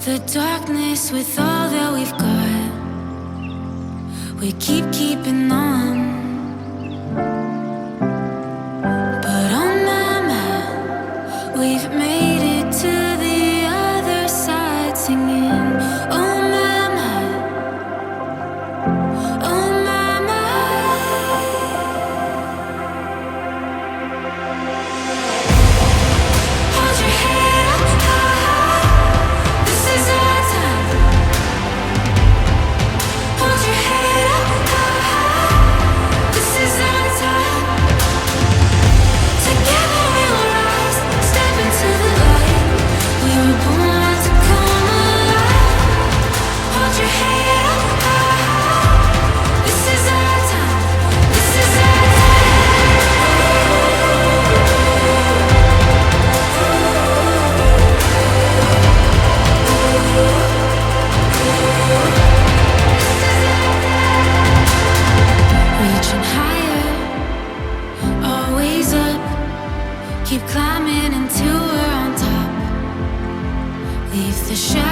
the darkness with all that we've got. We keeping on. But oh mama, we've made it to the other side singing. Oh mama, oh mama. Hold your head up high. This is our time. Hold your head up high. This is our time. Together we will rise, step into the light. We were born to come alive. Hold your head up high. This is our time. This is our reaching higher, always up. Keep climbing until we're on top. Leave the shadows